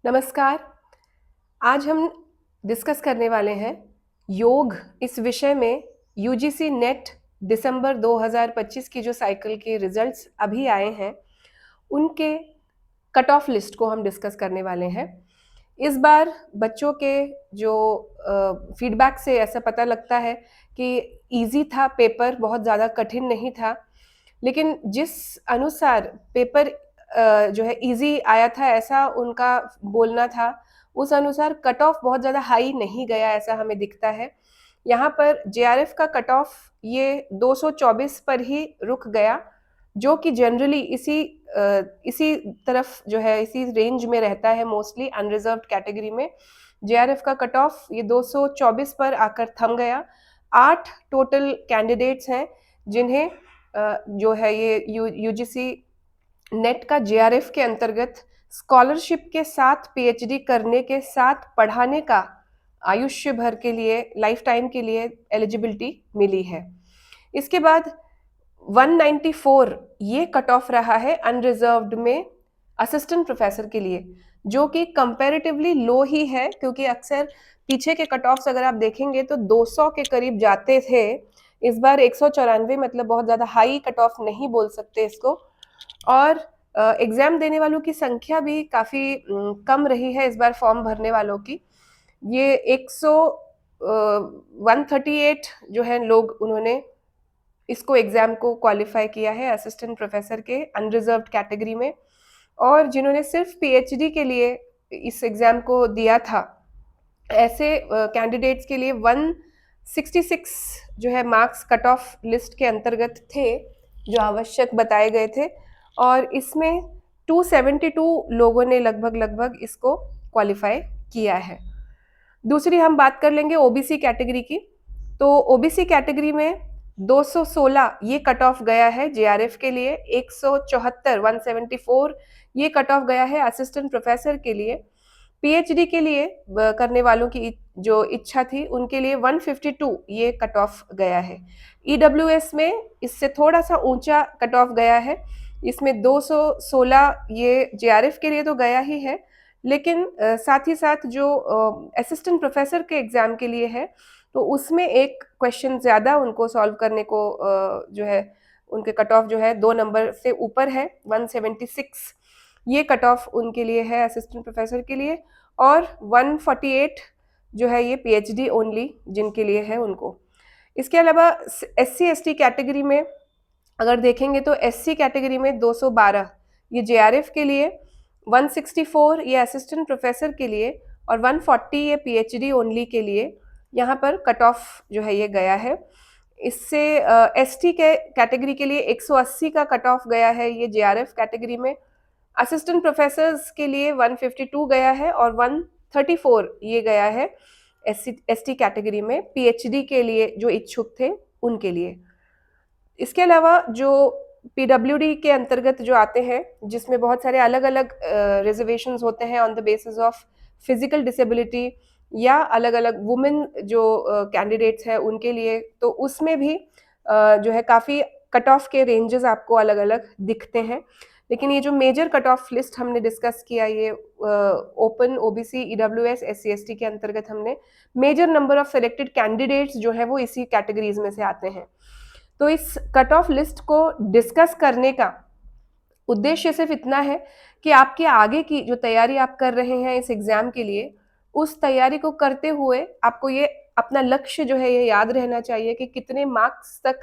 नमस्कार। आज हम डिस्कस करने वाले हैं योग इस विषय में यूजीसी नेट दिसंबर 2025 की जो साइकिल के रिजल्ट्स अभी आए हैं उनके कट ऑफ लिस्ट को हम डिस्कस करने वाले हैं। इस बार बच्चों के जो फीडबैक से ऐसा पता लगता है कि इजी था पेपर, बहुत ज़्यादा कठिन नहीं था। लेकिन जिस अनुसार पेपर जो है इजी आया था ऐसा उनका बोलना था, उस अनुसार कट ऑफ बहुत ज़्यादा हाई नहीं गया ऐसा हमें दिखता है। यहाँ पर जेआरएफ का कट ऑफ ये 224 पर ही रुक गया, जो कि जनरली इसी तरफ जो है इसी रेंज में रहता है मोस्टली अनरिजर्व्ड कैटेगरी में। जेआरएफ का कट ऑफ ये 224 पर आकर थम गया। 8 टोटल कैंडिडेट्स हैं जिन्हें जो है ये यूजीसी नेट का जेआरएफ के अंतर्गत स्कॉलरशिप के साथ पीएचडी करने के साथ पढ़ाने का आयुष्य भर के लिए, लाइफ टाइम के लिए एलिजिबिलिटी मिली है। इसके बाद 194 ये कट ऑफ रहा है अनरिजर्व्ड में असिस्टेंट प्रोफेसर के लिए, जो कि कंपैरेटिवली लो ही है, क्योंकि अक्सर पीछे के कट ऑफ्स अगर आप देखेंगे तो 200 के करीब जाते थे। इस बार 194, मतलब बहुत ज़्यादा हाई कट ऑफ नहीं बोल सकते इसको। और एग्ज़ाम देने वालों की संख्या भी काफ़ी कम रही है इस बार फॉर्म भरने वालों की। ये 138 जो है लोग उन्होंने इसको एग्ज़ाम को क्वालिफाई किया है असिस्टेंट प्रोफेसर के अनरिजर्व्ड कैटेगरी में। और जिन्होंने सिर्फ पीएचडी के लिए इस एग्ज़ाम को दिया था, ऐसे कैंडिडेट्स के लिए 166 जो है मार्क्स कट ऑफ लिस्ट के अंतर्गत थे जो आवश्यक बताए गए थे, और इसमें 272 लोगों ने लगभग इसको क्वालिफाई किया है। दूसरी हम बात कर लेंगे ओबीसी कैटेगरी की। तो ओबीसी कैटेगरी में 216 ये कट ऑफ गया है जेआरएफ के लिए, 174 174 ये कट ऑफ गया है असिस्टेंट प्रोफेसर के लिए। पीएचडी के लिए करने वालों की जो इच्छा थी उनके लिए 152 ये कट ऑफ गया है। ईडब्ल्यूएस में इससे थोड़ा सा ऊंचा कट ऑफ गया है, इसमें 216 ये जेआरएफ के लिए तो गया ही है, लेकिन साथ ही साथ जो असिस्टेंट प्रोफेसर के एग्ज़ाम के लिए है तो उसमें एक क्वेश्चन ज़्यादा उनको सॉल्व करने को जो है उनके कट ऑफ जो है 2 नंबर से ऊपर है, 176 ये कट ऑफ उनके लिए है असिस्टेंट प्रोफेसर के लिए। और 148 जो है ये पीएचडी ओनली जिनके लिए है उनको। इसके अलावा एससी एसटी कैटेगरी में अगर देखेंगे तो एससी कैटेगरी में 212 ये जेआरएफ के लिए, 164 ये असिस्टेंट प्रोफेसर के लिए और 140 ये पीएचडी ओनली के लिए यहाँ पर कट ऑफ जो है ये गया है। इससे एसटी के कैटेगरी के लिए 180 का कट ऑफ गया है ये जेआरएफ कैटेगरी में। असिस्टेंट प्रोफेसर्स के लिए 152 गया है और 134 ये गया है एसटी कैटेगरी में पीएचडी के लिए जो इच्छुक थे उनके लिए। इसके अलावा जो पीडब्ल्यूडी के अंतर्गत जो आते हैं, जिसमें बहुत सारे अलग अलग रिजर्वेशंस होते हैं on the basis of physical disability या अलग अलग वुमेन जो कैंडिडेट्स हैं उनके लिए, तो उसमें भी जो है काफ़ी कट ऑफ के रेंजेस आपको अलग अलग दिखते हैं। लेकिन ये जो मेजर कट ऑफ लिस्ट हमने डिस्कस किया, ये open OBC EWS SC ST के अंतर्गत हमने major number of selected candidates जो है वो इसी कैटेगरीज में से आते हैं। तो इस कट ऑफ लिस्ट को डिस्कस करने का उद्देश्य सिर्फ इतना है कि आपके आगे की जो तैयारी आप कर रहे हैं इस एग्जाम के लिए, उस तैयारी को करते हुए आपको ये अपना लक्ष्य जो है ये याद रहना चाहिए कि कितने मार्क्स तक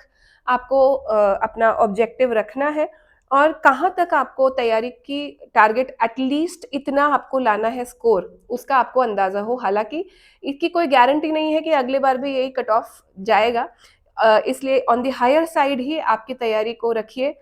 आपको अपना ऑब्जेक्टिव रखना है और कहाँ तक आपको तैयारी की टारगेट एटलीस्ट इतना आपको लाना है स्कोर, उसका आपको अंदाजा हो। हालांकि इसकी कोई गारंटी नहीं है कि अगले बार भी यही कट ऑफ जाएगा, इसलिए ऑन द हायर साइड ही आपकी तैयारी को रखिए।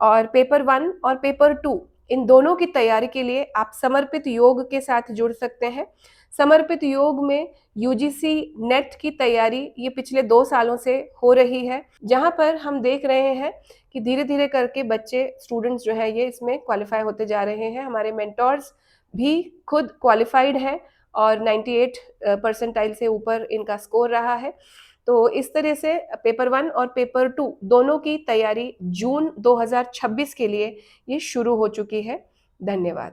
और पेपर 1 और पेपर 2 इन दोनों की तैयारी के लिए आप समर्पित योग के साथ जुड़ सकते हैं। समर्पित योग में यूजीसी नेट की तैयारी ये पिछले 2 सालों से हो रही है, जहां पर हम देख रहे हैं कि धीरे धीरे करके बच्चे स्टूडेंट्स जो है ये इसमें क्वालिफाई होते जा रहे हैं। हमारे मेंटोर्स भी खुद क्वालिफाइड हैं और 98 परसेंटाइल से ऊपर इनका स्कोर रहा है। तो इस तरह से पेपर 1 और पेपर 2 दोनों की तैयारी जून 2026 के लिए ये शुरू हो चुकी है। धन्यवाद।